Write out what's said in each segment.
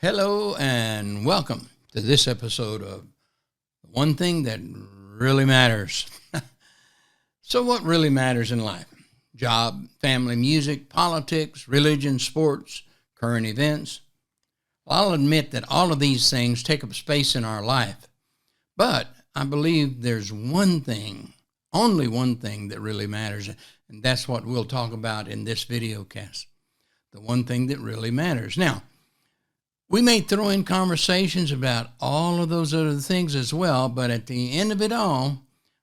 Hello and welcome to this episode of One Thing That Really Matters. So what really matters in life? Job, family, music, politics, religion, sports, current events. Well, I'll admit that all of these things take up space in our life. But I believe there's one thing, only one thing that really matters. And that's what we'll talk about in this video cast. The one thing that really matters. Now, we may throw in conversations about all of those other things as well, but at the end of it all,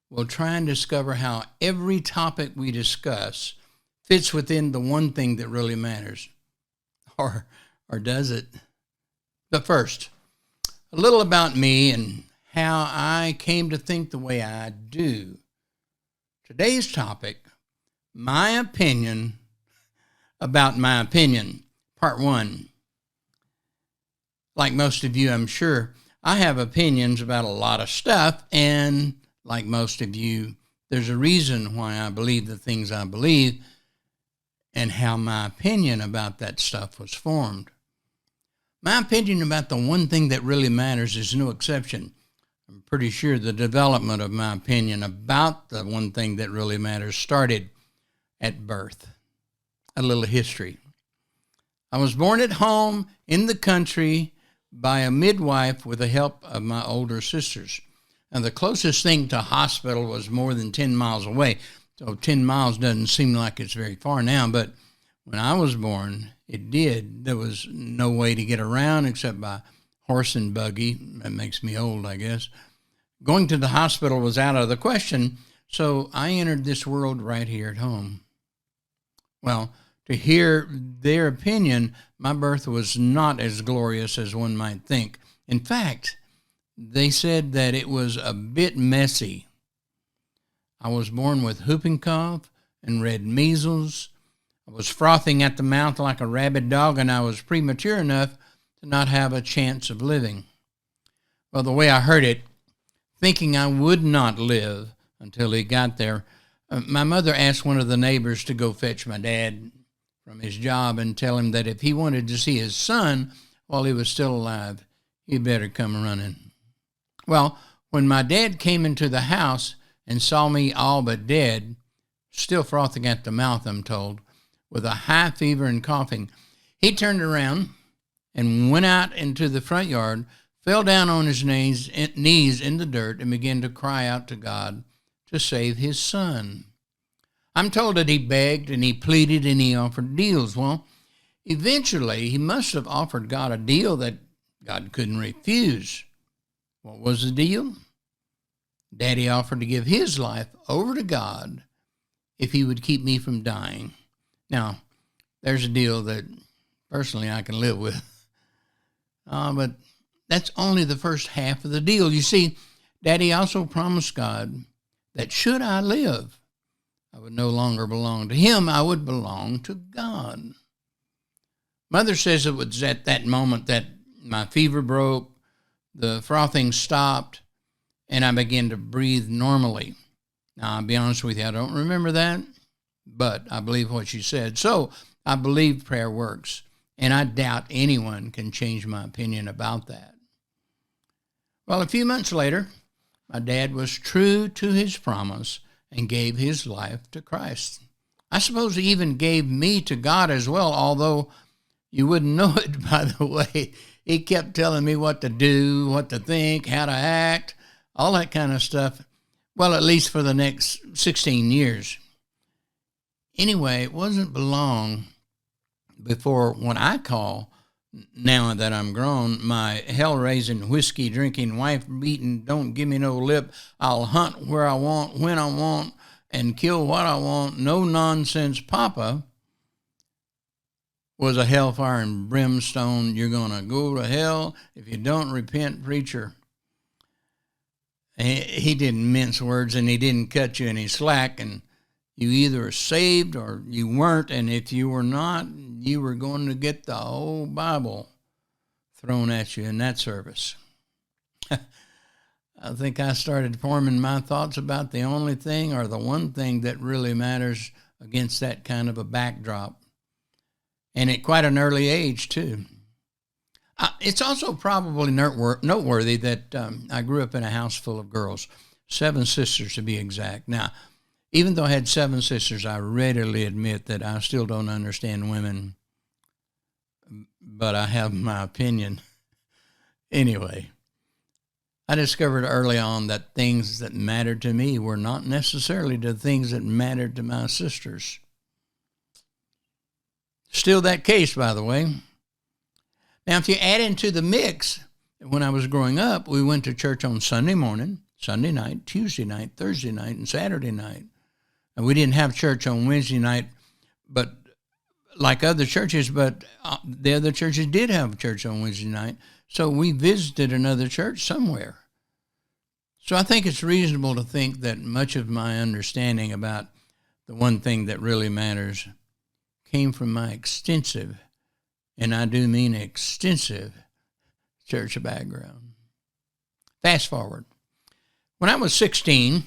we'll try and discover how every topic we discuss fits within the one thing that really matters. Or does it? But first, a little about me and how I came to think the way I do. Today's topic, my opinion about my opinion, part one. Like most of you, I'm sure, I have opinions about a lot of stuff, and like most of you, there's a reason why I believe the things I believe and how my opinion about that stuff was formed. My opinion about the one thing that really matters is no exception. I'm pretty sure the development of my opinion about the one thing that really matters started at birth. A little history. I was born at home in the country by a midwife with the help of my older sisters. And the closest thing to hospital was more than 10 miles away. So 10 miles doesn't seem like it's very far now, but when I was born, it did. There was no way to get around except by horse and buggy. That makes me old, I guess. Going to the hospital was out of the question, so I entered this world right here at home. Well, to hear their opinion, my birth was not as glorious as one might think. In fact, they said that it was a bit messy. I was born with whooping cough and red measles. I was frothing at the mouth like a rabid dog, and I was premature enough to not have a chance of living. Well, the way I heard it, thinking I would not live until he got there, my mother asked one of the neighbors to go fetch my dad from his job and tell him that if he wanted to see his son while he was still alive, he'd better come running. Well, when my dad came into the house and saw me all but dead, still frothing at the mouth, I'm told, with a high fever and coughing, he turned around and went out into the front yard, fell down on his knees in the dirt, and began to cry out to God to save his son. I'm told that he begged and he pleaded and he offered deals. Well, eventually he must have offered God a deal that God couldn't refuse. What was the deal? Daddy offered to give his life over to God if he would keep me from dying. Now, there's a deal that personally I can live with. But that's only the first half of the deal. You see, Daddy also promised God that should I live, I would no longer belong to him. I would belong to God. Mother says it was at that moment that my fever broke, the frothing stopped, and I began to breathe normally. Now, I'll be honest with you, I don't remember that, but I believe what she said. So I believe prayer works, and I doubt anyone can change my opinion about that. Well, a few months later, my dad was true to his promise and gave his life to Christ. I suppose he even gave me to God as well, although you wouldn't know it by the way he kept telling me what to do, what to think, how to act, all that kind of stuff. Well, at least for the next 16 years. Anyway, it wasn't long before what I call, now that I'm grown, my hell-raising, whiskey-drinking, wife-beating, don't give me no lip, I'll hunt where I want, when I want, and kill what I want, no-nonsense papa was a hellfire and brimstone, you're going to go to hell if you don't repent preacher. He didn't mince words, and he didn't cut you any slack, and you either were saved or you weren't, and if you were not, you were going to get the whole Bible thrown at you in that service. I think I started forming my thoughts about the only thing or the one thing that really matters against that kind of a backdrop. And at quite an early age, too. It's also probably noteworthy that I grew up in a house full of girls, 7 sisters to be exact. Now, even though I had 7 sisters, I readily admit that I still don't understand women, but I have my opinion. Anyway, I discovered early on that things that mattered to me were not necessarily the things that mattered to my sisters. Still that case, by the way. Now, if you add into the mix, when I was growing up, we went to church on Sunday morning, Sunday night, Tuesday night, Thursday night, and Saturday night. And we didn't have church on Wednesday night, but like other churches, but the other churches did have church on Wednesday night. So we visited another church somewhere. So I think it's reasonable to think that much of my understanding about the one thing that really matters came from my extensive, and I do mean extensive, church background. Fast forward. When I was 16,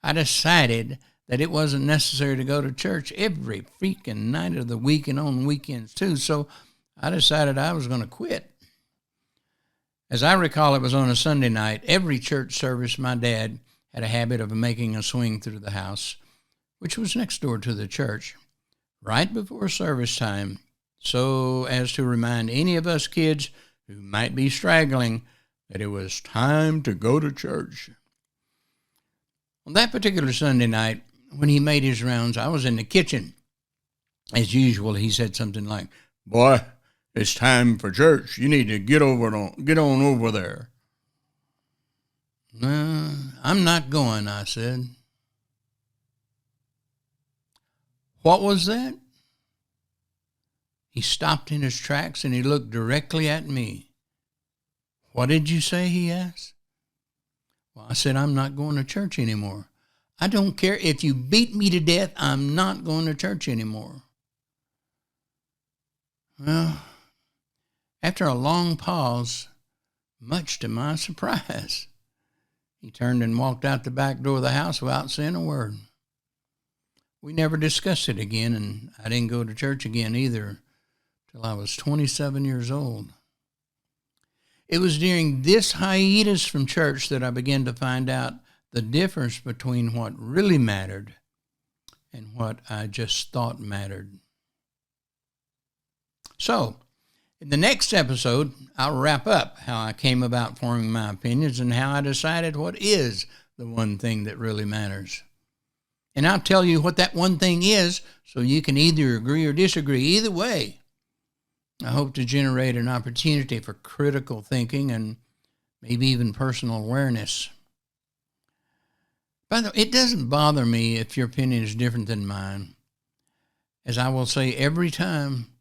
I decided that it wasn't necessary to go to church every freaking night of the week and on weekends too. So I decided I was going to quit. As I recall, it was on a Sunday night. Every church service, my dad had a habit of making a swing through the house, which was next door to the church, right before service time, so as to remind any of us kids who might be straggling that it was time to go to church. On that particular Sunday night, when he made his rounds, I was in the kitchen. As usual, he said something like, "Boy, it's time for church. You need to get on over there." "No, I'm not going," I said. "What was that?" He stopped in his tracks and he looked directly at me. "What did you say?" he asked. Well, I said, "I'm not going to church anymore. I don't care if you beat me to death. I'm not going to church anymore." Well, after a long pause, much to my surprise, he turned and walked out the back door of the house without saying a word. We never discussed it again, and I didn't go to church again either till I was 27 years old. It was during this hiatus from church that I began to find out the difference between what really mattered and what I just thought mattered. So, in the next episode, I'll wrap up how I came about forming my opinions and how I decided what is the one thing that really matters. And I'll tell you what that one thing is so you can either agree or disagree. Either way, I hope to generate an opportunity for critical thinking and maybe even personal awareness. By the way, it doesn't bother me if your opinion is different than mine. As I will say every time,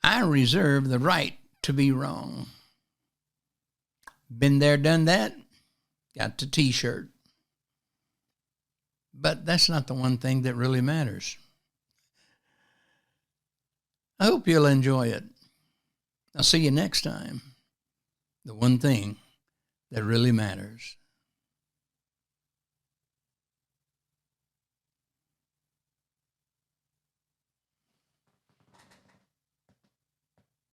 I reserve the right to be wrong. Been there, done that, got the t-shirt. But that's not the one thing that really matters. I hope you'll enjoy it. I'll see you next time. The one thing that really matters.